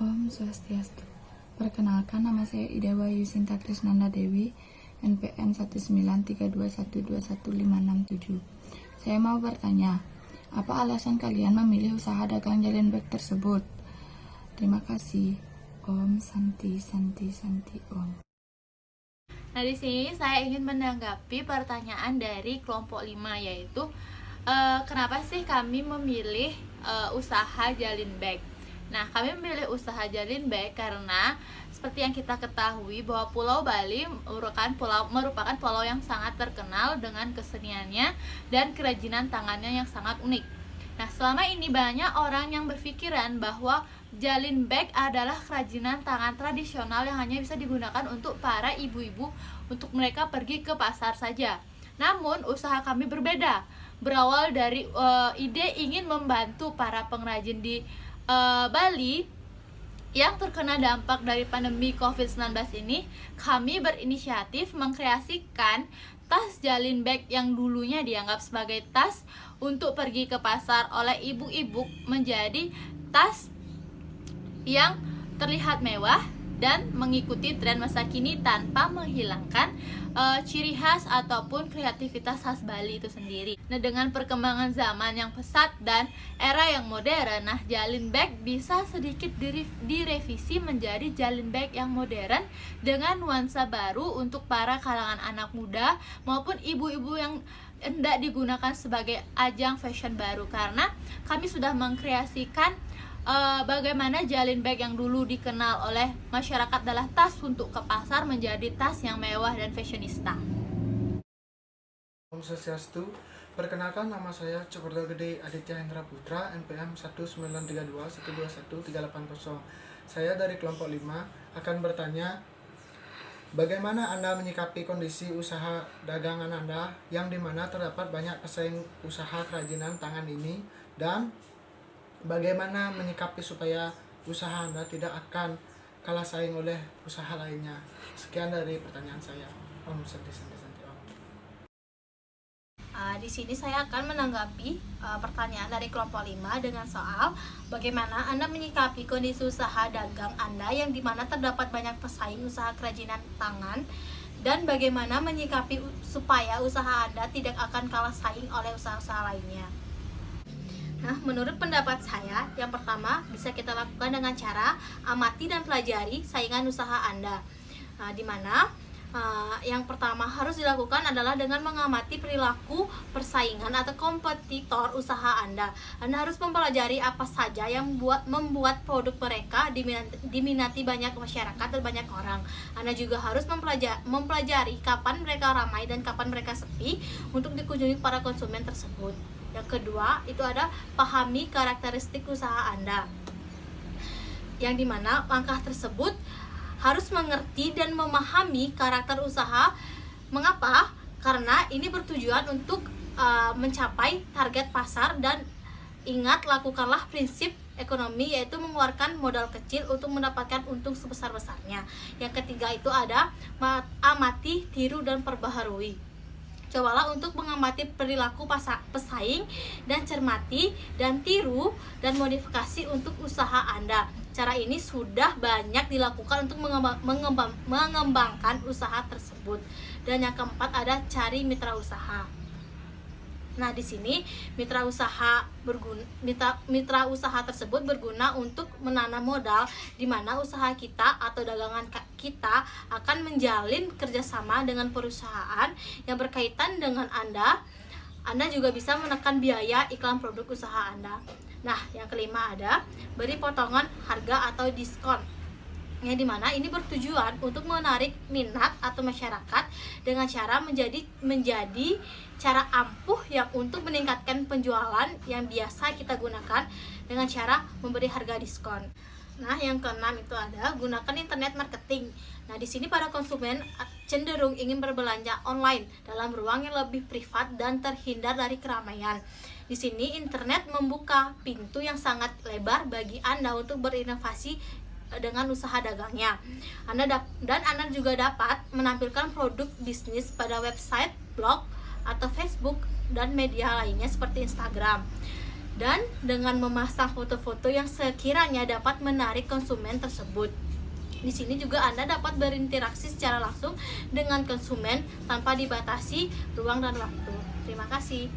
Om Swastiastu. Perkenalkan, nama saya Ida Wayu Sinta Krisnanda Dewi, NPM 19321215667. Saya mau bertanya, apa alasan kalian memilih usaha dagang jalin bag tersebut? Terima kasih. Om Santi Santi Santi Om. Nah, di sini saya ingin menanggapi pertanyaan dari kelompok 5, yaitu kenapa sih kami memilih usaha jalin bag. Nah, kami memilih usaha jalin bag karena seperti yang kita ketahui bahwa Pulau Bali merupakan pulau yang sangat terkenal dengan keseniannya dan kerajinan tangannya yang sangat unik. Nah, selama ini banyak orang yang berpikiran bahwa jalin bag adalah kerajinan tangan tradisional yang hanya bisa digunakan untuk para ibu-ibu untuk mereka pergi ke pasar saja. Namun, usaha kami berbeda. Berawal dari ide ingin membantu para pengrajin di Bali yang terkena dampak dari pandemi COVID-19 ini, kami berinisiatif mengkreasikan tas jalin bag yang dulunya dianggap sebagai tas untuk pergi ke pasar oleh ibu-ibu menjadi tas yang terlihat mewah dan mengikuti tren masa kini tanpa menghilangkan ciri khas ataupun kreativitas khas Bali itu sendiri. Nah, dengan perkembangan zaman yang pesat dan era yang modern, nah jalin bag bisa sedikit direvisi menjadi jalin bag yang modern dengan nuansa baru untuk para kalangan anak muda maupun ibu-ibu yang hendak digunakan sebagai ajang fashion baru, karena kami sudah mengkreasikan bagaimana jalin bag yang dulu dikenal oleh masyarakat adalah tas untuk ke pasar menjadi tas yang mewah dan fashionista. Om Swastiastu. Perkenalkan, nama saya Cokordo Gede Aditya Hendra Putra, NPM 19321213880. Saya dari kelompok 5 akan bertanya, bagaimana Anda menyikapi kondisi usaha dagangan Anda yang dimana terdapat banyak pesaing usaha kerajinan tangan ini, dan bagaimana menyikapi supaya usaha Anda tidak akan kalah saing oleh usaha lainnya? Sekian dari pertanyaan saya. Om Santi Santi Santi Om. Di sini saya akan menanggapi pertanyaan dari kelompok 5 dengan soal bagaimana Anda menyikapi kondisi usaha dagang Anda yang dimana terdapat banyak pesaing usaha kerajinan tangan, dan bagaimana menyikapi supaya usaha Anda tidak akan kalah saing oleh usaha-usaha lainnya. Nah, menurut pendapat saya, yang pertama bisa kita lakukan dengan cara amati dan pelajari saingan usaha Anda. Nah, dimana yang pertama harus dilakukan adalah dengan mengamati perilaku persaingan atau kompetitor usaha Anda. Anda harus mempelajari apa saja yang membuat produk mereka diminati banyak masyarakat dan banyak orang. Anda juga harus mempelajari kapan mereka ramai dan kapan mereka sepi untuk dikunjungi para konsumen tersebut. Yang kedua, itu ada pahami karakteristik usaha Anda, yang dimana langkah tersebut harus mengerti dan memahami karakter usaha. Mengapa? Karena ini bertujuan untuk mencapai target pasar, dan ingat, lakukanlah prinsip ekonomi, yaitu mengeluarkan modal kecil untuk mendapatkan untung sebesar-besarnya. Yang ketiga itu ada amati, tiru, dan perbaharui. Cobalah untuk mengamati perilaku pesaing dan cermati dan tiru dan modifikasi untuk usaha Anda. Cara ini sudah banyak dilakukan untuk mengembangkan usaha tersebut. Dan yang keempat ada cari mitra usaha. Nah, di sini mitra usaha tersebut berguna untuk menanam modal, di mana usaha kita atau dagangan kita akan menjalin kerjasama dengan perusahaan yang berkaitan dengan Anda. Anda juga bisa menekan biaya iklan produk usaha Anda. Nah, yang kelima ada beri potongan harga atau diskon, yang dimana ini bertujuan untuk menarik minat atau masyarakat dengan cara menjadi cara ampuh yang untuk meningkatkan penjualan yang biasa kita gunakan dengan cara memberi harga diskon. Nah, yang keenam itu ada gunakan internet marketing. Nah, di sini para konsumen cenderung ingin berbelanja online dalam ruang yang lebih privat dan terhindar dari keramaian. Di sini internet membuka pintu yang sangat lebar bagi Anda untuk berinovasi dengan usaha dagangnya. Anda juga dapat menampilkan produk bisnis pada website, blog, atau Facebook dan media lainnya seperti Instagram. dan dengan memasang foto-foto yang sekiranya dapat menarik konsumen tersebut. Di sini juga Anda dapat berinteraksi secara langsung dengan konsumen tanpa dibatasi ruang dan waktu. Terima kasih.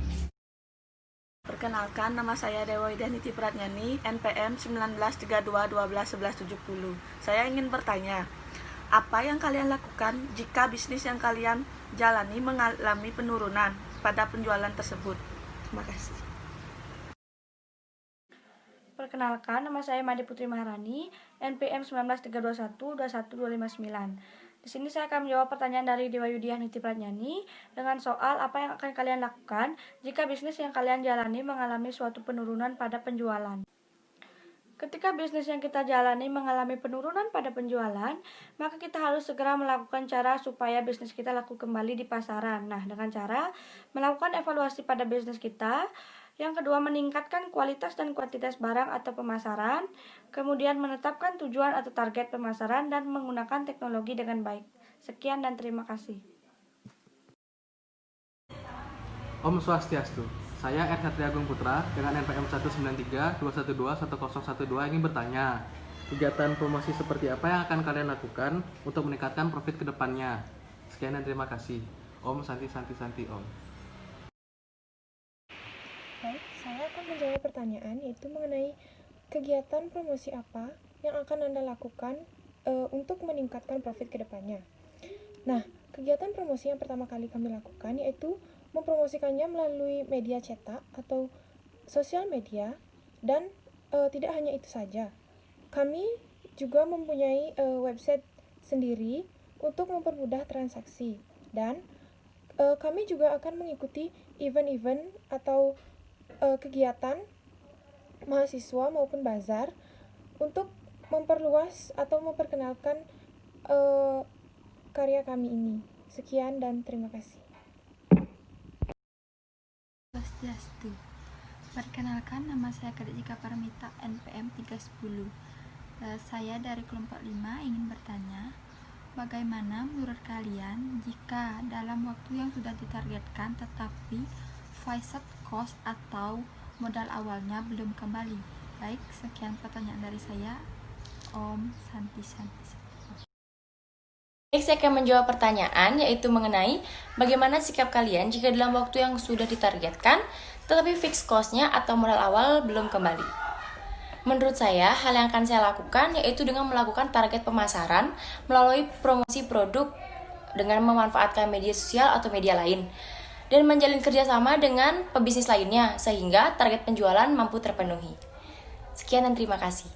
Perkenalkan, nama saya Dewa Widyaniti Pratnyani, NPM 1932121170. Saya ingin bertanya, apa yang kalian lakukan jika bisnis yang kalian jalani mengalami penurunan pada penjualan tersebut? Terima kasih. Perkenalkan, nama saya Made Putri Maharani, NPM 1932121259. Di sini saya akan menjawab pertanyaan dari Dewa Widyaniti Pratnyani dengan soal apa yang akan kalian lakukan jika bisnis yang kalian jalani mengalami suatu penurunan pada penjualan. Ketika bisnis yang kita jalani mengalami penurunan pada penjualan, maka kita harus segera melakukan cara supaya bisnis kita laku kembali di pasaran. Nah, dengan cara melakukan evaluasi pada bisnis kita. Yang kedua, meningkatkan kualitas dan kuantitas barang atau pemasaran. Kemudian menetapkan tujuan atau target pemasaran dan menggunakan teknologi dengan baik. Sekian dan terima kasih. Om Swastiastu. Saya R. Satria Agung Putra dengan NPM 19321211012 ingin bertanya, kegiatan promosi seperti apa yang akan kalian lakukan untuk meningkatkan profit ke depannya? Sekian dan terima kasih. Om Santi Om. Baik, saya akan menjawab pertanyaan yaitu mengenai kegiatan promosi apa yang akan Anda lakukan untuk meningkatkan profit ke depannya. Nah, kegiatan promosi yang pertama kali kami lakukan yaitu mempromosikannya melalui media cetak atau sosial media dan tidak hanya itu saja. Kami juga mempunyai website sendiri untuk mempermudah transaksi dan kami juga akan mengikuti event-event atau kegiatan mahasiswa maupun bazar untuk memperluas atau memperkenalkan karya kami ini. Sekian dan terima kasih. Swastiastu. Perkenalkan, nama saya Kadejika Paramita, NPM 310. Saya dari kelompok 5 ingin bertanya, bagaimana menurut kalian jika dalam waktu yang sudah ditargetkan tetapi fixed cost atau modal awalnya belum kembali? Baik, sekian pertanyaan dari saya. Om Santi. Baik, saya akan menjawab pertanyaan yaitu mengenai bagaimana sikap kalian jika dalam waktu yang sudah ditargetkan tetapi fixed cost-nya atau modal awal belum kembali. Menurut saya, hal yang akan saya lakukan yaitu dengan melakukan target pemasaran melalui promosi produk dengan memanfaatkan media sosial atau media lain dan menjalin kerjasama dengan pebisnis lainnya sehingga target penjualan mampu terpenuhi. Sekian dan terima kasih.